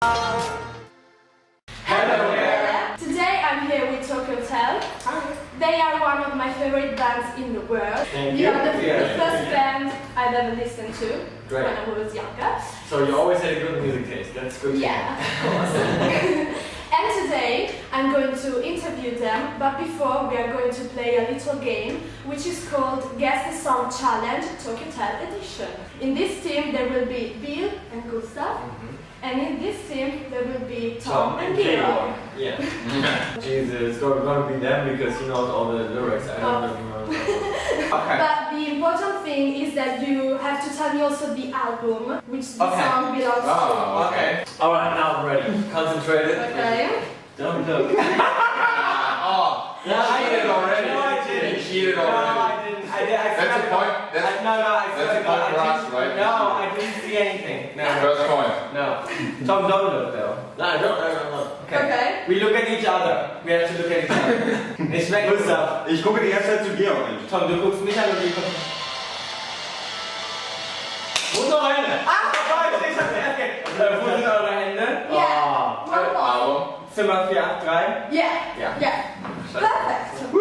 Hello there! Today I'm here with TOKIO HOTEL. They are one of my favorite bands in the world. They are the first band I've ever listened to when I was younger. So you always had a good music taste, that's good. Yeah, of course. And today I'm going to interview them, but before we are going to play a little game which is called Guess the Song Challenge TOKIO HOTEL Edition. In this team there will be Bill and Gustav. And in this team, there will be Tom and Gero. Yeah. Jesus, it's gonna be them because he knows all the lyrics. I don't know. Okay. But the important thing is that you have to tell me also the album which the song belongs to. Okay. Alright, now I'm ready. Concentrated. Okay. Don't look. Oh, you cheated already. No, I didn't. You cheated already. No, I didn't. That's the point. That's the point for us, right? No, I didn't see anything. No. First point. No. Tom, don't look though. No, I don't. Okay. We look at each other. We have to look at each other. Ich schmecke Gustav. Ich gucke die ganze Zeit zu Gero eigentlich. Tom, du guckst mich an und ich gucke. Wo sind eure Hände? Ich hab's erst gehört. Wo sind eure Hände? Yeah. Album. Zimmer 483? Yeah. Yeah. Yeah. Perfect. Who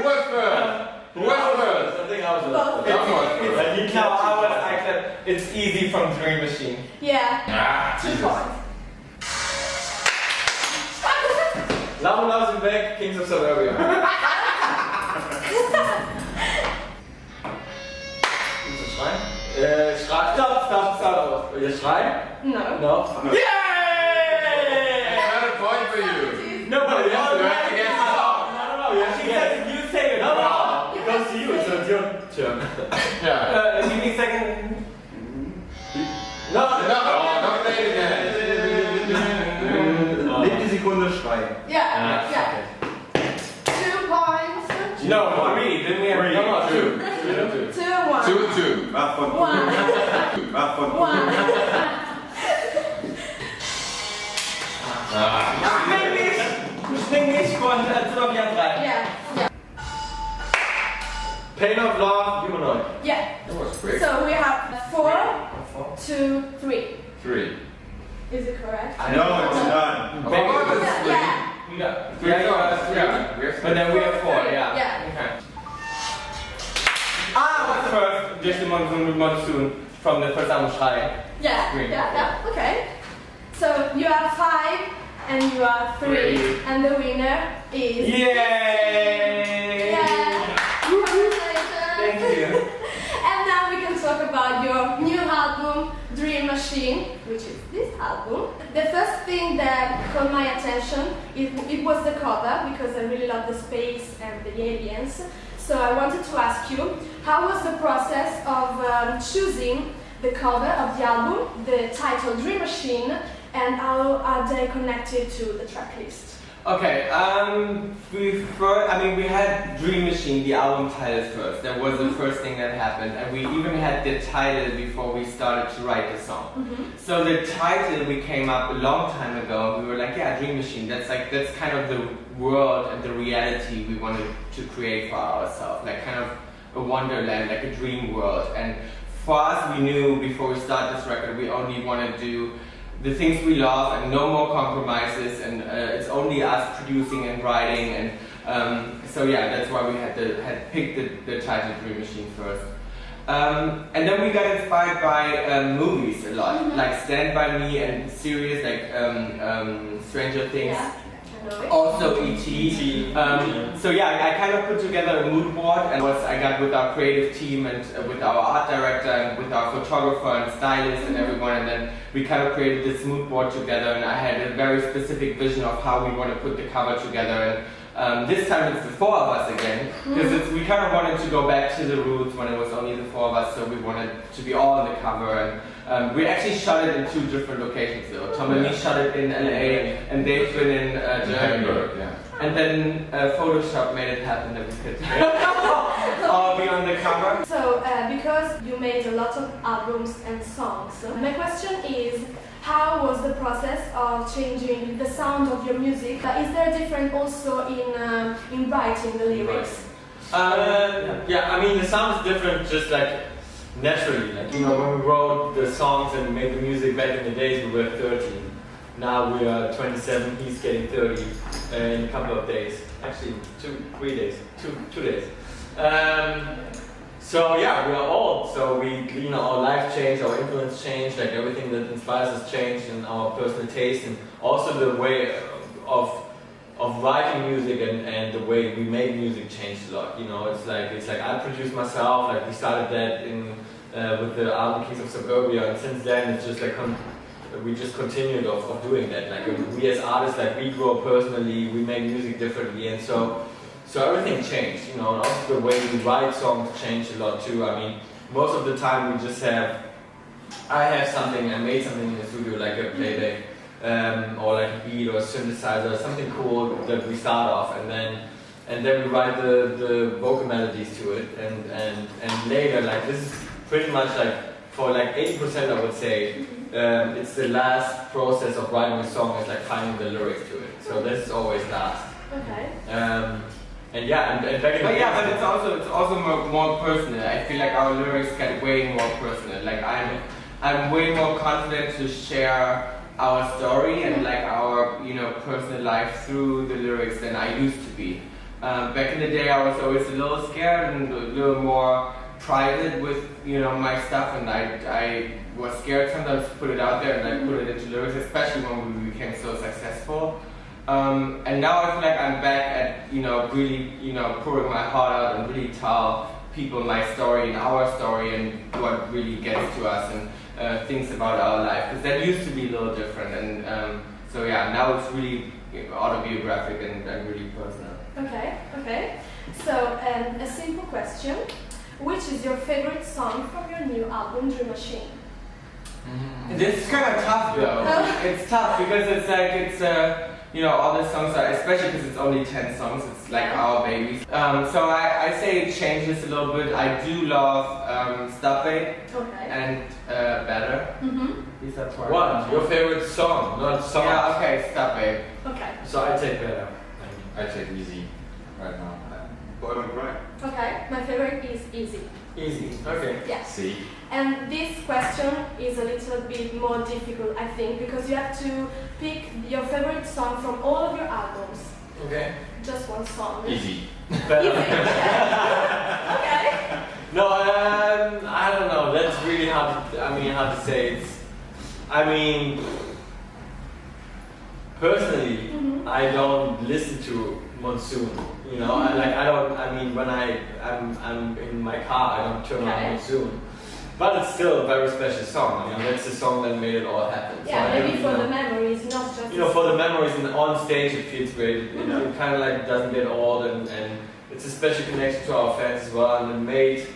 was first? Who was first? I think I was Both. It's easy from Dream Machine. Yeah. Ah, 2 Jesus. points. Love and Love's in Back, Kings of Suburbia. Willst du schreien? Stopp. Will you schreien? No. No. Yay! Another point for you. No, but you have to guess the song. No. You have to guess. You say it. No. It goes to you, so it's your turn. Yeah. Give me a second. No, don't say it again. Letzte Sekunde schreien. Yeah. Yeah. 2 points. No, 3. Then we have Three. no, 2. 2 and 1. 2-2. Mach von 1. Mach von 1. Spring nicht von Zimmer 483. Yeah. Yeah. Pain of Love, Humanoid. Yeah. That was quick. So we have 4, 2, 3. 3. Is it correct? No, it's not. Oh, that's three. Yeah. Three songs. Yeah. But then we have 4, yeah. Yeah. Okay. What's the first? Just the monsoon from the first album, Schrei. Yeah. Three. Yeah. Okay. So you are 5 and you are 3, and the winner is. Yay! Yeah. Congratulations. Thank you. And now we can talk about your new album, Dream Machine, which is this album. The first thing that caught my attention, it was the cover, because I really love the space and the aliens. So I wanted to ask you, how was the process of choosing the cover of the album, the title Dream Machine, and how are they connected to the track list? Okay, we had Dream Machine, the album title first. That was the first thing that happened, and we even had the title before we started to write the song. So the title we came up a long time ago. We were like, yeah, Dream Machine. That's kind of the world and the reality we wanted to create for ourselves, like kind of a wonderland, like a dream world. And for us, we knew before we started this record, we only want to do the things we love and no more compromises, and it's only us producing and writing, and so yeah, that's why we had picked the title Dream Machine first. And then we got inspired by movies a lot, like Stand By Me and series like Stranger Things. Yeah. Also E.T. So yeah, I kind of put together a mood board, and I got with our creative team and with our art director and with our photographer and stylist and everyone, and then we kind of created this mood board together, and I had a very specific vision of how we want to put the cover together. And this time it's the 4 of us again, because we kind of wanted to go back to the roots when it was only the 4 of us, so we wanted to be all on the cover. And we actually shot it in 2 different locations though. Tom and me shot it in LA, and they've been in Germany. Yeah. And then Photoshop made it happen that we could all be on the cover. So, because you made a lot of albums and songs, my question is, how was the process of changing the sound of your music? Is there a difference also in writing the lyrics? Yeah, I mean the sound is different, just like naturally. Like, you know, when we wrote the songs and made the music back in the days, we were 13. Now we are 27, he's getting 30 in a couple of days. Actually, 2 days. So yeah, we are old, so we, you know, our life changed, our influence changed, like everything that inspires us changed, and our personal taste, and also the way of writing music and the way we make music changed a lot. You know, it's like I produced myself, like we started that in with the album Kings of Suburbia, and since then it's just like we just continued of doing that. Like we as artists, like we grow personally, we make music differently, and so everything changed, you know, and also the way we write songs changed a lot too. I mean, most of the time we just I made something in the studio, like a playback, or like a beat or a synthesizer, something cool that we start off, and then we write the vocal melodies to it, and later, like this is pretty much like, for like 80% I would say, it's the last process of writing a song is like finding the lyrics to it. So this is always last. Okay. And yeah, and back in the but it's also more personal. I feel like our lyrics get way more personal. Like I'm way more confident to share our story and like our, you know, personal life through the lyrics than I used to be. Back in the day, I was always a little scared and a little more private with, you know, my stuff, and I was scared sometimes to put it out there and like put it into lyrics, especially when we became so successful. And now I feel like I'm back at, you know, really, you know, pouring my heart out and really tell people my story and our story and what really gets to us and things about our life. Because that used to be a little different, and so yeah, now it's really autobiographic and really personal. Okay. So a simple question: which is your favorite song from your new album, Dream Machine? This is kind of tough though. It's tough because it's you know, all the songs are, especially because it's only 10 songs, it's like our babies. So I say it changes a little bit. I do love Stop It and Better. These are part. What? Your favorite song, not song? Yeah, okay, Stop It. Okay. So I take Better. I take Easy right now. Boy Don't Cry. Okay, my favorite is Easy. Easy. Okay. Yes. See? And this question is a little bit more difficult, I think, because you have to pick your favorite song from all of your albums. Okay. Just one song. Easy. Better. Okay. No, I don't know. That's really hard to say. Personally, I don't listen to Monsoon. You know, when I'm in my car, I don't turn on Monsoon. But it's still a very special song. I mean, that's the song that made it all happen. Yeah, so maybe for the memories, not just. You know, for the memories and on stage, it feels great. It kind of like doesn't get old, and it's a special connection to our fans as well. And it made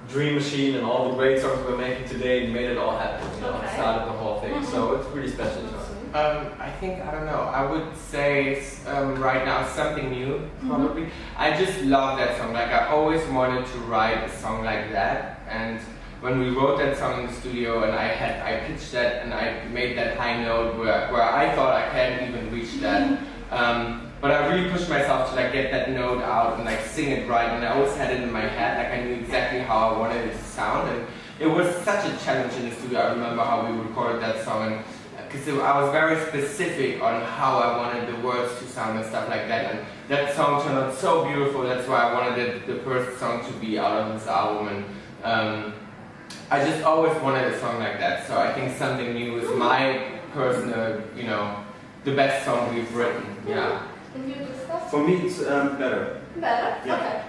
Dream Machine and all the great songs we're making today made it all happen. You know, it started the whole thing. So it's really special to us. I think, I don't know, I would say right now Something New, probably. I just love that song. Like I always wanted to write a song like that, and when we wrote that song in the studio and I pitched that and I made that high note where I thought I can't even reach that. But I really pushed myself to like get that note out and like sing it right, and I always had it in my head, like I knew exactly how I wanted it to sound, and it was such a challenge in the studio. I remember how we recorded that song, and because I was very specific on how I wanted the words to sound and stuff like that, and that song turned out so beautiful. That's why I wanted the first song to be out of this album, and I just always wanted a song like that. So I think Something New is my personal, you know, the best song we've written. Yeah. And you, Gustav? For me, it's Better. Better? Yeah. Okay.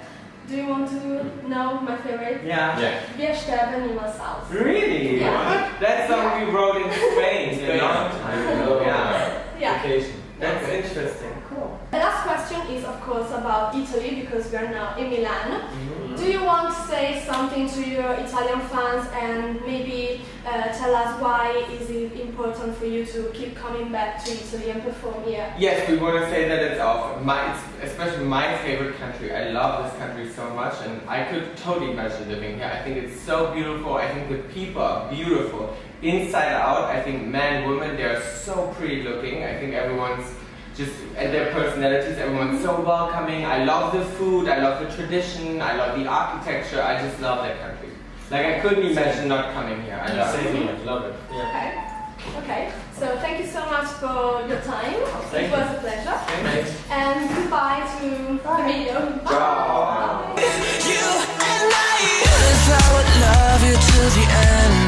Do you want to know my favorite? Yeah. Wir sterben niemals aus. Really? Yeah. That song we wrote in Spain a long time ago. Yeah. Vacation. That's interesting. Cool. The last question is, of course, about Italy, because we are now in Milan. Do you want to say something to your Italian fans and maybe tell us why is it important for you to keep coming back to Italy and perform here? Yes, we want to say that it's especially my favorite country. I love this country so much, and I could totally imagine living here. I think it's so beautiful. I think the people are beautiful. Inside out, I think men, women, they're so pretty looking. I think everyone's just, and their personalities, everyone's so welcoming. I love the food, I love the tradition, I love the architecture. I just love that country. Like I couldn't imagine not coming here. I love Same it. here, love it. Yeah. Okay. Okay. So thank you so much for your time. Thank It was a pleasure. Thanks. And goodbye to the video. Ciao. Bye. You and I would love you to the end.